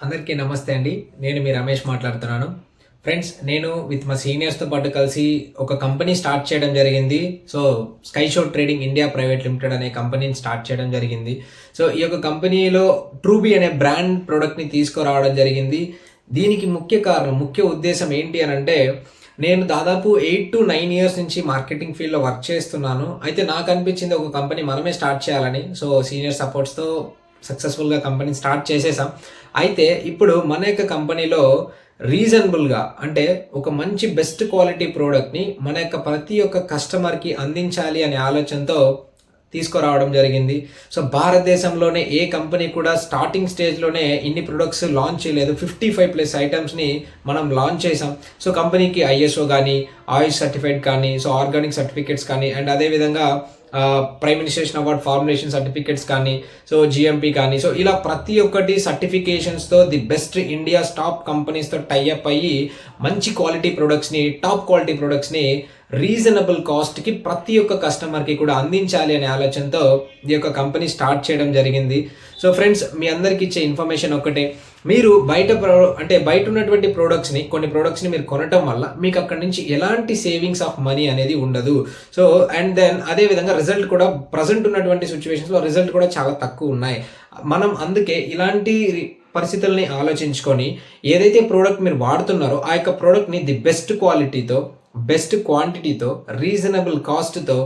అందరికీ నమస్తే అండి. నేను మీ రమేష్ మాట్లాడుతున్నాను. ఫ్రెండ్స్, నేను విత్ మా సీనియర్స్‌తో పాటు కలిసి ఒక కంపెనీ స్టార్ట్ చేయడం జరిగింది. So, sky show trading India private limited అనే కంపెనీని స్టార్ట్ చేయడం జరిగింది. సో, ఈ యొక్క కంపెనీలో ట్రూబీ అనే బ్రాండ్ ప్రొడక్ట్‌ని తీసుకురావడం జరిగింది. దీనికి ముఖ్య కారణం, ముఖ్య ఉద్దేశ్యం ఏంటి అనంటే, నేను దాదాపు 8-9 ఇయర్స్ నుంచి మార్కెటింగ్ ఫీల్డ్‌లో వర్క్ చేస్తున్నాను. అయితే నాకు అనిపించింది ఒక కంపెనీ మనమే స్టార్ట్ చేయాలని. సో, సీనియర్ సపోర్ట్స్‌తో సక్సెస్ఫుల్‌గా కంపెనీని స్టార్ట్ చేసేసాం. అయితే ఇప్పుడు మన యొక్క కంపెనీలో రీజనబుల్‌గా అంటే ఒక మంచి బెస్ట్ క్వాలిటీ ప్రోడక్ట్‌ని మన యొక్క ప్రతి ఒక్క కస్టమర్‌కి అందించాలి అనే ఆలోచనతో తీసుకురావడం జరిగింది. సో, భారతదేశంలోనే ఏ కంపెనీ కూడా స్టార్టింగ్ స్టేజ్‌లోనే ఇన్ని ప్రొడక్ట్స్ లాంచ్ చేయలేదు. 55+ ఐటమ్స్‌ని మనం లాంచ్ చేసాం. సో, కంపెనీకి ఐఎస్ఓ గానీ, ఆయుష్ సర్టిఫైడ్ కానీ, సో ఆర్గానిక్ సర్టిఫికేట్స్ కానీ అండ్ అదేవిధంగా prime ministration award formulation certificates కానీ, సో జిఎంపీ కానీ, సో ఇలా ప్రతి ఒక్కటి సర్టిఫికేషన్స్తో ది బెస్ట్ ఇండియా టాప్ కంపెనీస్తో టైఅప్ అయ్యి మంచి క్వాలిటీ ప్రొడక్ట్స్ని, టాప్ క్వాలిటీ ప్రొడక్ట్స్ని రీజనబుల్ కాస్ట్కి ప్రతి ఒక్క కస్టమర్కి కూడా అందించాలి అనే ఆలోచనతో ఈ యొక్క కంపెనీ స్టార్ట్ చేయడం జరిగింది. సో ఫ్రెండ్స్, మీ అందరికి ఇచ్చే ఇన్ఫర్మేషన్ ఒకటే, మీరు బయట ఉన్నటువంటి ప్రోడక్ట్స్ని, కొన్ని ప్రోడక్ట్స్ని మీరు కొనటం వల్ల మీకు అక్కడి నుంచి ఎలాంటి సేవింగ్స్ ఆఫ్ మనీ అనేది ఉండదు. సో అండ్ దెన్ అదేవిధంగా రిజల్ట్ కూడా ప్రజెంట్ ఉన్నటువంటి సిచ్యువేషన్స్లో రిజల్ట్ కూడా చాలా తక్కువ ఉన్నాయి. మనం అందుకే ఇలాంటి పరిస్థితుల్ని ఆలోచించుకొని ఏదైతే ప్రోడక్ట్ మీరు వాడుతున్నారో ఆ యొక్క ప్రోడక్ట్ని ది బెస్ట్ క్వాలిటీతో, బెస్ట్ క్వాంటిటీతో, రీజనబుల్ కాస్ట్తో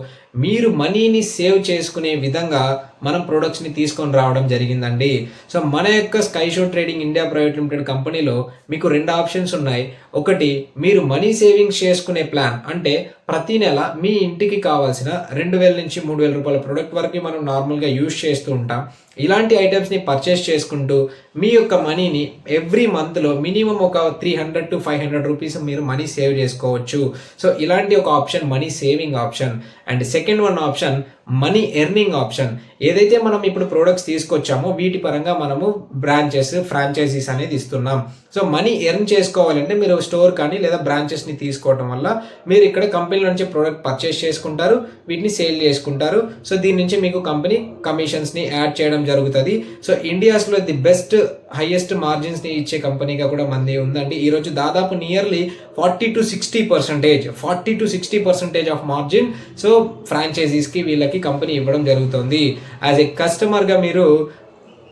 మీరు మనీని సేవ్ చేసుకునే విధంగా మనం ప్రొడక్ట్స్ని తీసుకొని రావడం జరిగిందండి. సో మన యొక్క sky show trading India private limited కంపెనీలో మీకు 2 ఆప్షన్స్ ఉన్నాయి. ఒకటి, మీరు మనీ సేవింగ్స్ చేసుకునే ప్లాన్, అంటే ప్రతి నెల మీ ఇంటికి కావాల్సిన 2000 నుంచి 3000 రూపాయల ప్రొడక్ట్ వరకు మనం నార్మల్గా యూజ్ చేస్తూ ఉంటాం. ఇలాంటి ఐటమ్స్ని పర్చేస్ చేసుకుంటూ మీ యొక్క మనీని ఎవ్రీ మంత్లో మినిమం ఒక 300 to 500 రూపీస్ మీరు మనీ సేవ్ చేసుకోవచ్చు. సో ఇలాంటి ఒక option money saving option. And second one option money earning option. ఏదైతే మనం ఇప్పుడు ప్రోడక్ట్స్ తీసుకొచ్చామో వీటి పరంగా మనము బ్రాంచెస్, ఫ్రాంచైజీస్ అనేది ఇస్తున్నాం. సో మనీ ఎర్న్ చేసుకోవాలంటే మీరు స్టోర్ కానీ లేదా బ్రాంచెస్ని తీసుకోవడం వల్ల మీరు ఇక్కడ కంపెనీ నుంచి ప్రోడక్ట్ పర్చేస్ చేసుకుంటారు, వీటిని సేల్ చేసుకుంటారు. సో దీని నుంచి మీకు కంపెనీ కమిషన్స్ని యాడ్ చేయడం జరుగుతుంది. సో ఇండియాస్లో ది బెస్ట్ హైయెస్ట్ మార్జిన్స్ని ఇచ్చే కంపెనీగా కూడా మంది ఉందండి. ఈరోజు దాదాపు నియర్లీ 40-60% ఆఫ్ మార్జిన్ సో ఫ్రాంచైజీస్కి వీళ్ళకి కంపెనీ ఇవ్వడం జరుగుతుంది. యాజ్ ఏ కస్టమర్గా మీరు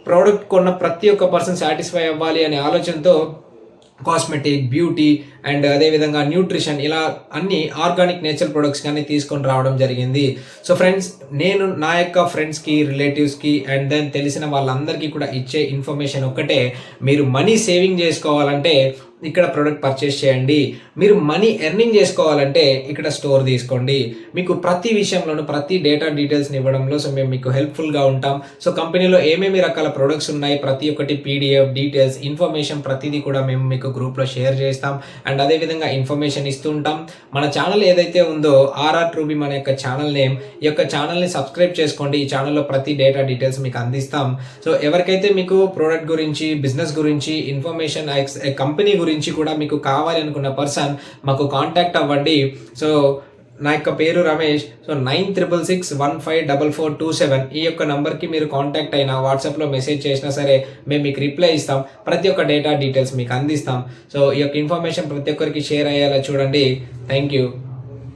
ప్రోడక్ట్ కొన్న ప్రతి ఒక్క పర్సన్ సాటిస్ఫై అవ్వాలి అనే ఆలోచనతో కాస్మెటిక్, బ్యూటీ అండ్ అదేవిధంగా న్యూట్రిషన్, ఇలా అన్ని ఆర్గానిక్ నేచురల్ ప్రొడక్ట్స్ కానీ తీసుకొని రావడం జరిగింది. సో ఫ్రెండ్స్, నేను నా యొక్క ఫ్రెండ్స్కి, రిలేటివ్స్కి అండ్ దెన్ తెలిసిన వాళ్ళందరికీ కూడా ఇచ్చే ఇన్ఫర్మేషన్ ఒకటే, మీరు మనీ సేవింగ్ చేసుకోవాలంటే ఇక్కడ ప్రోడక్ట్ పర్చేస్ చేయండి. మీరు మనీ ఎర్నింగ్ చేసుకోవాలంటే ఇక్కడ స్టోర్ తీసుకోండి. మీకు ప్రతి విషయంలోనూ ప్రతి డేటా డీటెయిల్స్ని ఇవ్వడంలో సో మేము మీకు హెల్ప్ఫుల్గా ఉంటాం. సో కంపెనీలో ఏమేమి రకాల ప్రొడక్ట్స్ ఉన్నాయి, ప్రతి ఒక్కటి పీడిఎఫ్ డీటెయిల్స్, ఇన్ఫర్మేషన్ ప్రతిదీ కూడా మేము మీకు గ్రూప్లో షేర్ చేస్తాం అండ్ అదేవిధంగా ఇన్ఫర్మేషన్ ఇస్తూ ఉంటాం. మన ఛానల్ ఏదైతే ఉందో ఆర్ఆర్ ట్రూబీ మన యొక్క ఛానల్ నేమ్, ఈ యొక్క ఛానల్ని సబ్స్క్రైబ్ చేసుకోండి. ఈ ఛానల్లో ప్రతి డేటా డీటెయిల్స్ మీకు అందిస్తాం. సో ఎవరికైతే మీకు ప్రోడక్ట్ గురించి, బిజినెస్ గురించి, ఇన్ఫర్మేషన్, కంపెనీ గురించి కూడా మీకు కావాలి అనుకున్న పర్సన్ మాకు కాంటాక్ట్ అవ్వండి. సో నా యొక్క పేరు రమేష్. సో 9661544427 ఈ యొక్క నంబర్కి మీరు కాంటాక్ట్ అయినా, వాట్సాప్లో మెసేజ్ చేసినా సరే మేము మీకు రిప్లై ఇస్తాం. ప్రతి ఒక్క డేటా డీటెయిల్స్ మీకు అందిస్తాం. సో ఈ యొక్క ఇన్ఫర్మేషన్ ప్రతి ఒక్కరికి షేర్ అయ్యేలా చూడండి. Thank you.